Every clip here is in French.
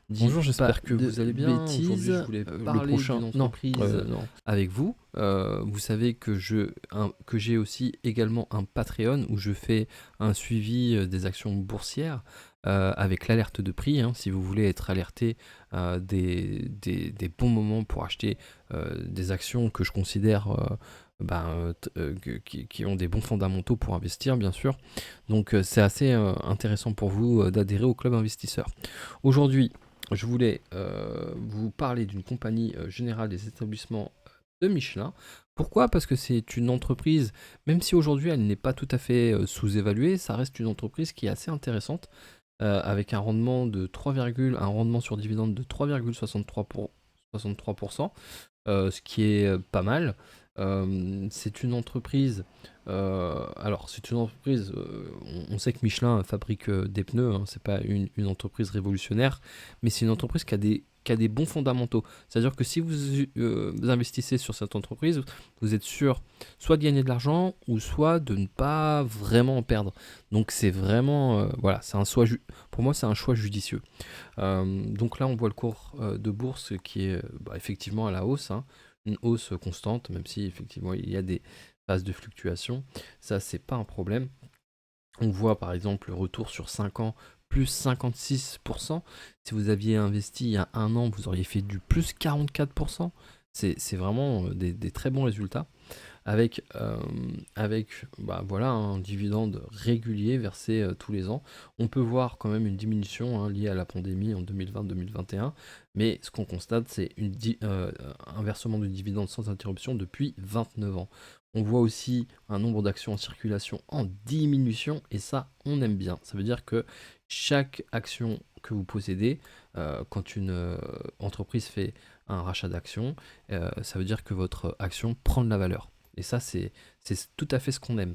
Dis Bonjour, pas j'espère que de vous allez bien. Aujourd'hui, bêtises. je voulais Le parler prochain, d'une non, entreprise non. avec vous. Vous savez que que j'ai aussi également un Patreon où je fais un suivi des actions boursières avec l'alerte de prix. Si vous voulez être alerté des bons moments pour acheter des actions que je considère qui ont des bons fondamentaux pour investir, bien sûr. Donc c'est assez intéressant pour vous d'adhérer au club investisseur. Aujourd'hui, je voulais vous parler d'une compagnie générale des établissements de Michelin. Pourquoi? Parce que c'est une entreprise, même si aujourd'hui elle n'est pas tout à fait sous-évaluée, ça reste une entreprise qui est assez intéressante, avec un rendement un rendement sur dividende de 3,63%, ce qui est pas mal. C'est une entreprise. C'est une entreprise. On sait que Michelin fabrique des pneus. C'est pas une entreprise révolutionnaire, mais c'est une entreprise qui a des bons fondamentaux. C'est-à-dire que si vous investissez sur cette entreprise, vous êtes sûr soit de gagner de l'argent ou soit de ne pas vraiment en perdre. Donc c'est vraiment voilà, pour moi c'est un choix judicieux. Donc là, on voit le cours de bourse qui est effectivement à la hausse, une hausse constante, même si effectivement il y a des phases de fluctuation. Ça, c'est pas un problème. On voit par exemple le retour sur 5 ans, plus 56%. Si vous aviez investi il y a un an, vous auriez fait du plus 44%. C'est vraiment des très bons résultats avec voilà, un dividende régulier versé tous les ans. On peut voir quand même une diminution liée à la pandémie en 2020-2021, mais ce qu'on constate, c'est un versement de dividende sans interruption depuis 29 ans. On voit aussi un nombre d'actions en circulation en diminution, et ça, on aime bien. Ça veut dire que chaque action que vous possédez, quand une entreprise fait un rachat d'actions, ça veut dire que votre action prend de la valeur. Et ça, c'est tout à fait ce qu'on aime.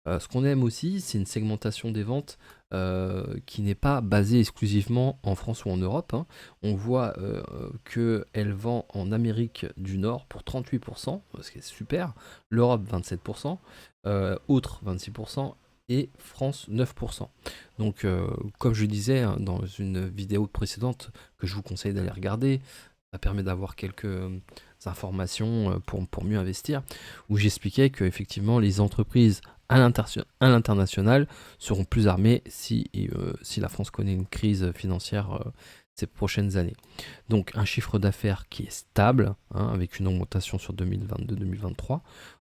Ce qu'on aime aussi, c'est une segmentation des ventes qui n'est pas basée exclusivement en France ou en Europe. On voit qu'elle vend en Amérique du Nord pour 38%, ce qui est super, l'Europe 27%, autres 26%, et France 9%. Donc, comme je disais dans une vidéo précédente que je vous conseille d'aller regarder, ça permet d'avoir quelques informations pour mieux investir, où j'expliquais que effectivement les entreprises à l'international seront plus armées si la France connaît une crise financière ces prochaines années. Donc un chiffre d'affaires qui est stable, avec une augmentation sur 2022-2023.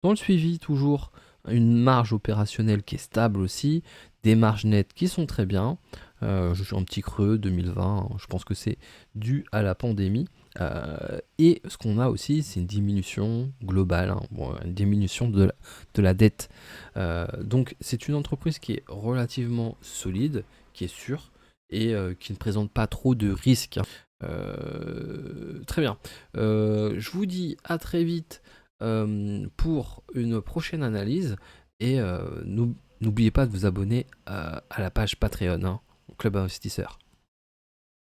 Dans le suivi, toujours une marge opérationnelle qui est stable aussi, des marges nettes qui sont très bien. Je suis en petit creux 2020, je pense que c'est dû à la pandémie. Et ce qu'on a aussi, c'est une diminution globale, une diminution de la dette. Donc c'est une entreprise qui est relativement solide, qui est sûre et qui ne présente pas trop de risques. Très bien. Je vous dis à très vite pour une prochaine analyse et n'oubliez pas de vous abonner à la page Patreon, Club Investisseur.